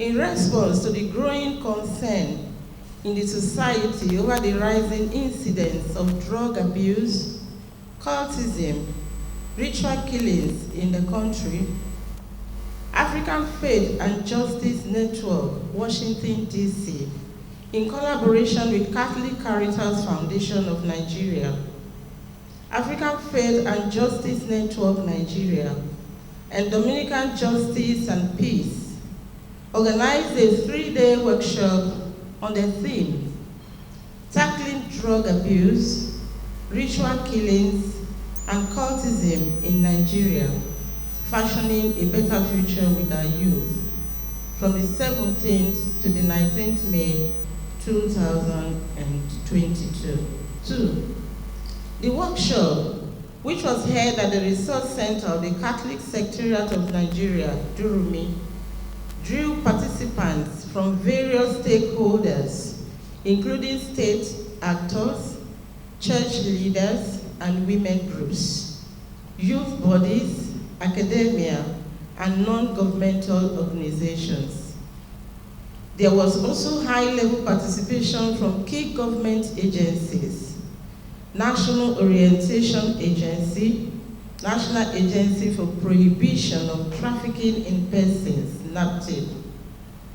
In response to the growing concern in the society over the rising incidence of drug abuse, cultism, ritual killings in the country, African Faith and Justice Network, Washington, D.C., in collaboration with Catholic Caritas Foundation of Nigeria, African Faith and Justice Network Nigeria, and Dominican Justice and Peace, organized a 3-day workshop on the theme, Tackling Drug Abuse, Ritual Killings, and Cultism in Nigeria, Fashioning a Better Future with Our Youth, from the 17th to the 19th May 2022. 2. The workshop, which was held at the Resource Center of the Catholic Secretariat of Nigeria, Durumi, drew participants from various stakeholders, including state actors, church leaders, and women groups, youth bodies, academia, and non-governmental organizations. There was also high-level participation from key government agencies, National Orientation Agency, National Agency for Prohibition of Trafficking in Persons, NAPTIP,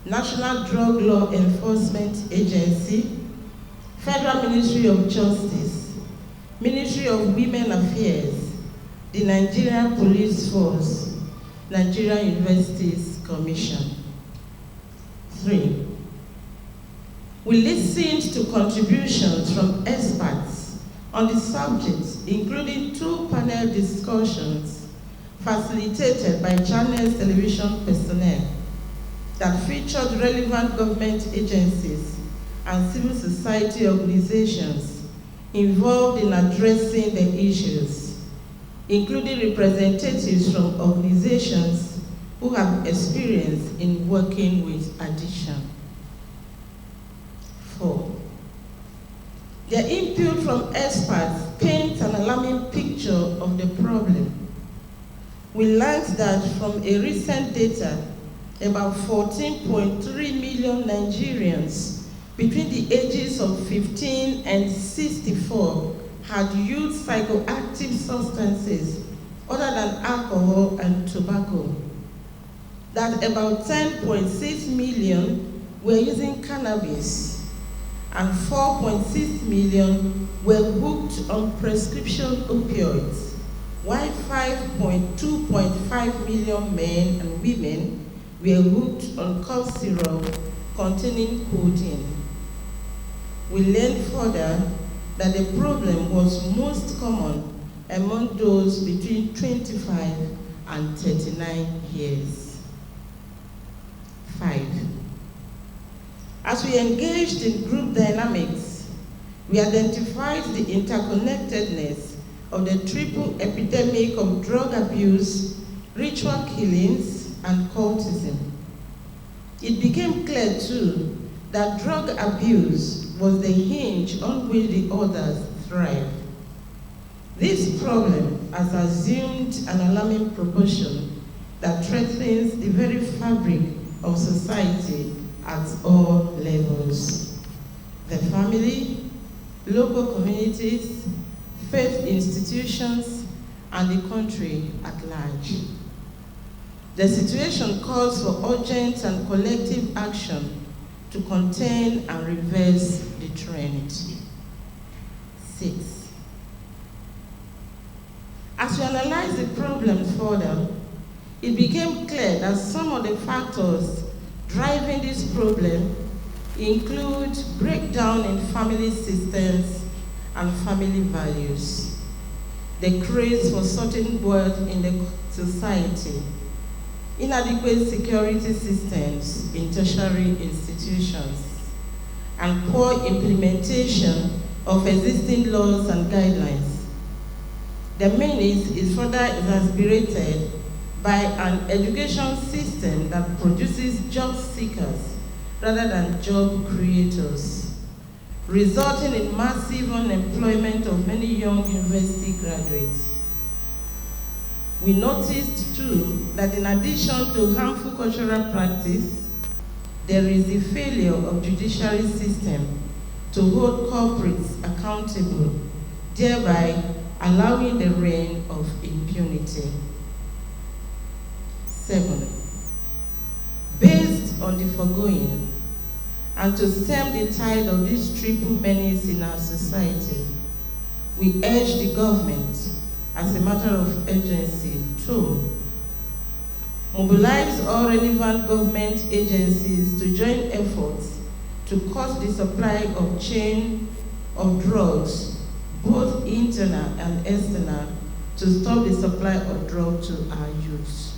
National Drug Law Enforcement Agency, Federal Ministry of Justice, Ministry of Women Affairs, the Nigerian Police Force, Nigerian Universities Commission. 3. We listened to contributions from experts on the subject, including 2 panel discussions facilitated by Channels television personnel that featured relevant government agencies and civil society organizations involved in addressing the issues, including representatives from organizations who have experience in working with addiction. 4. The input from experts paints an alarming picture of the problem. We learned that from a recent data, about 14.3 million Nigerians between the ages of 15 and 64 had used psychoactive substances other than alcohol and tobacco. That about 10.6 million were using cannabis, and 4.6 million were hooked on prescription opioids, while 2.5 million men and women were hooked on cough syrup containing codeine. We learned further that the problem was most common among those between 25 and 39 years. 5. As we engaged in group dynamics, we identified the interconnectedness of the triple epidemic of drug abuse, ritual killings, and cultism. It became clear, too, that drug abuse was the hinge on which the others thrive. This problem has assumed an alarming proportion that threatens the very fabric of society at all levels. The family, local communities, faith institutions, and the country at large. The situation calls for urgent and collective action to contain and reverse the trend. 6. As we analyze the problem further, it became clear that some of the factors driving this problem include breakdown in family systems and family values, the craze for certain wealth in the society, inadequate security systems in tertiary institutions, and poor implementation of existing laws and guidelines. The menace is further exacerbated by an education system that produces job seekers rather than job creators, resulting in massive unemployment of many young university graduates. We noticed, too, that in addition to harmful cultural practice, there is a failure of judiciary system to hold culprits accountable, thereby allowing the reign of impunity. 7. Based on the foregoing, and to stem the tide of this triple menace in our society, we urge the government, as a matter of urgency, to mobilize all relevant government agencies to join efforts to cut the supply of chain of drugs, both internal and external, to stop the supply of drugs to our youths.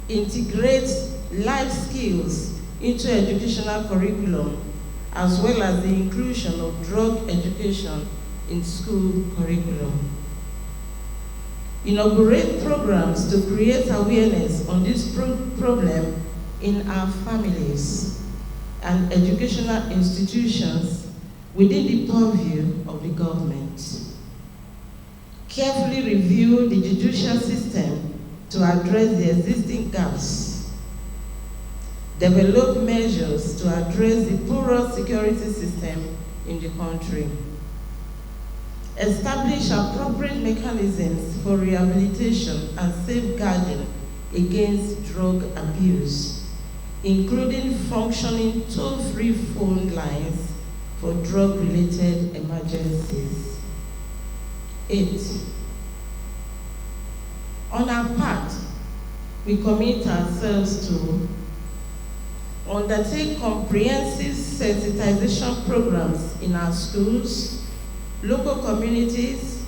Integrate life skills into educational curriculum, as well as the inclusion of drug education in school curriculum. Inaugurate programs to create awareness on this problem in our families and educational institutions within the purview of the government. Carefully review the judicial system to address the existing gaps. Develop measures to address the poorer security system in the country. Establish appropriate mechanisms for rehabilitation and safeguarding against drug abuse, including functioning toll-free phone lines for drug-related emergencies. 8. On our part, we commit ourselves to undertake comprehensive sensitization programs in our schools, local communities,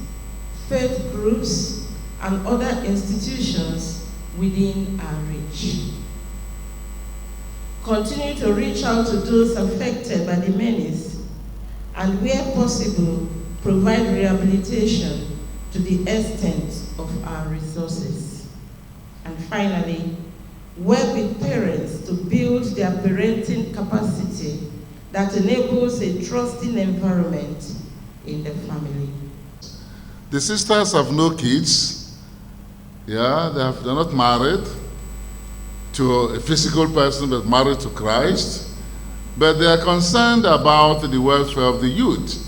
faith groups, and other institutions within our reach. Continue to reach out to those affected by the menace, and where possible, provide rehabilitation to the extent of our resources. And finally, work with parents to build their parenting capacity that enables a trusting environment in the family. The sisters have no kids. Yeah, they're not married to a physical person, but married to Christ. But they are concerned about the welfare of the youth.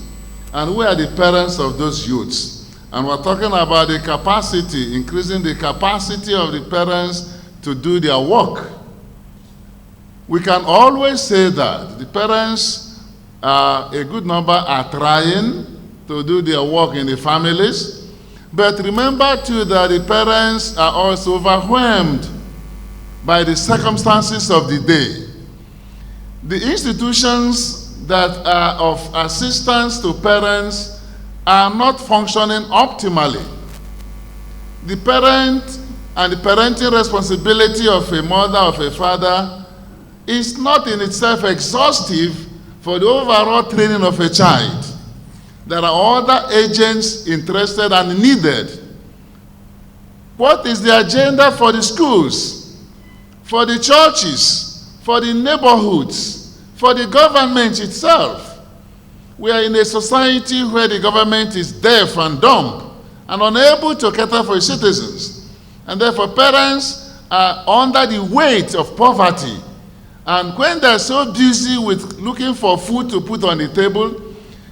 And we are the parents of those youths. And we're talking about the capacity, increasing the capacity of the parents to do their work. We can always say that the parents, a good number, are trying to do their work in the families. But remember too that the parents are also overwhelmed by the circumstances of the day. The institutions that are of assistance to parents are not functioning optimally. The parent and the parenting responsibility of a mother, of a father, is not in itself exhaustive for the overall training of a child. There are other agents interested and needed. What is the agenda for the schools, for the churches, for the neighborhoods, for the government itself? We are in a society where the government is deaf and dumb and unable to cater for its citizens. And therefore parents are under the weight of poverty. And when they're so busy with looking for food to put on the table,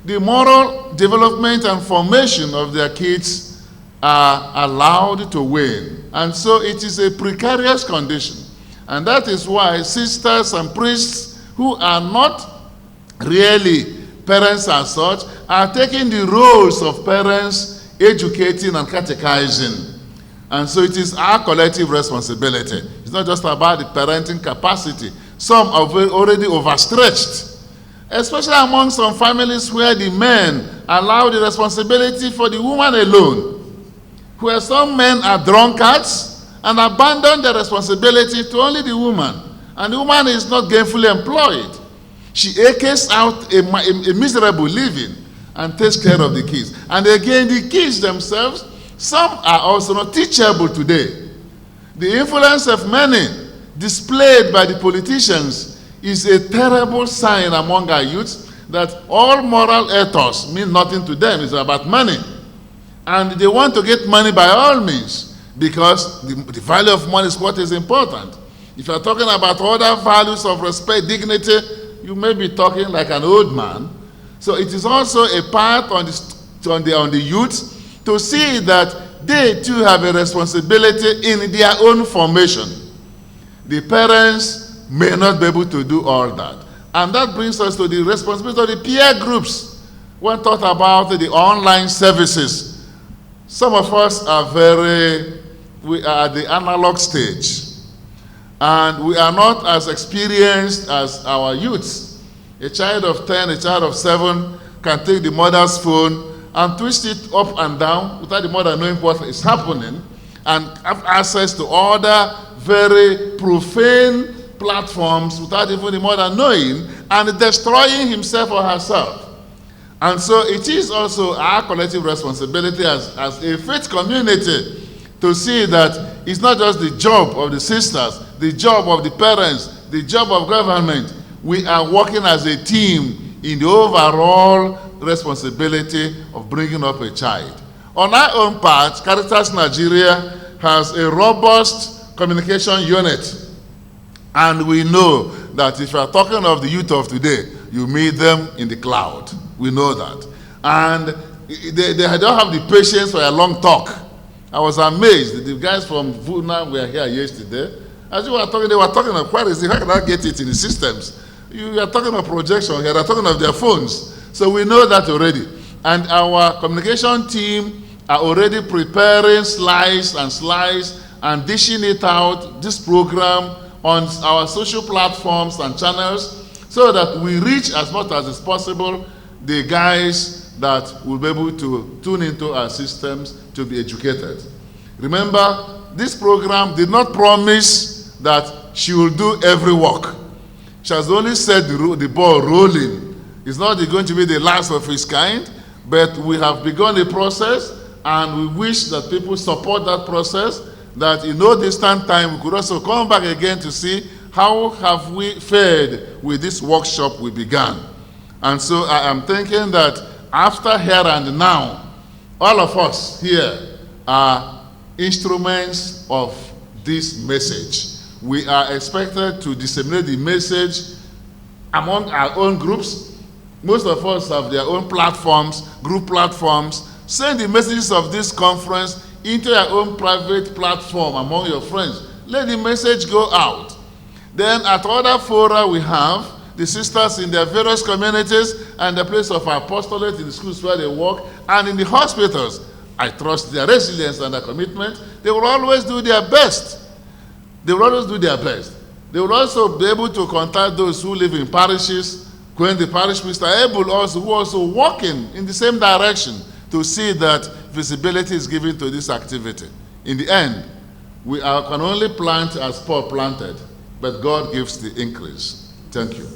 the moral development and formation of their kids are allowed to wane. And so it is a precarious condition. And that is why sisters and priests who are not really parents as such are taking the roles of parents, educating and catechizing. And so it is our collective responsibility. It's not just about the parenting capacity. Some are already overstretched, especially among some families where the men allow the responsibility for the woman alone, where some men are drunkards and abandon the responsibility to only the woman, and the woman is not gainfully employed. She ekes out a miserable living and takes care of the kids. And again, the kids themselves, some are also not teachable today. The influence of many displayed by the politicians is a terrible sign among our youths that all moral ethos means nothing to them. It's about money. And they want to get money by all means because the value of money is what is important. If you're talking about other values of respect, dignity, you may be talking like an old man. So it is also a part on the youth to see that they too have a responsibility in their own formation. The parents may not be able to do all that. And that brings us to the responsibility of the peer groups. When talked about the online services, some of us we are at the analog stage. And we are not as experienced as our youths. A child of 10, a child of 7 can take the mother's phone and twist it up and down without the mother knowing what is happening, and have access to other very profane platforms without even the mother knowing, and destroying himself or herself. And so it is also our collective responsibility as a faith community to see that it's not just the job of the sisters, the job of the parents, the job of government. We are working as a team in the overall responsibility of bringing up a child. On our own part, Caritas Nigeria has a robust communication unit. And we know that if you are talking of the youth of today, you meet them in the cloud. We know that. And they don't have the patience for a long talk. I was amazed. The guys from Vuna were here yesterday. As you were talking, they were talking of, where is it? How can I get it in the systems? You are talking of projection here. They're talking of their phones. So we know that already. And our communication team are already preparing slides and dishing it out, this program, on our social platforms and channels, so that we reach as much as is possible the guys that will be able to tune into our systems to be educated. Remember, this program did not promise that she will do every work. She has only set the ball rolling. It's not going to be the last of its kind, but we have begun a process, and we wish that people support that process, that in no distant time we could also come back again to see how have we fared with this workshop we began. And so I am thinking that after here and now, all of us here are instruments of this message. We are expected to disseminate the message among our own groups. Most of us have their own platforms, group platforms. Send the messages of this conference into your own private platform among your friends. Let the message go out. Then at other fora we have the sisters in their various communities and the place of apostolate in the schools where they work and in the hospitals. I trust their resilience and their commitment. They will always do their best. They will always do their best. They will also be able to contact those who live in parishes, when the parish priests are able also, who are also working in the same direction to see that visibility is given to this activity. In the end, we can only plant as Paul planted, but God gives the increase. Thank you.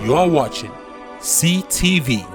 You are watching CTV.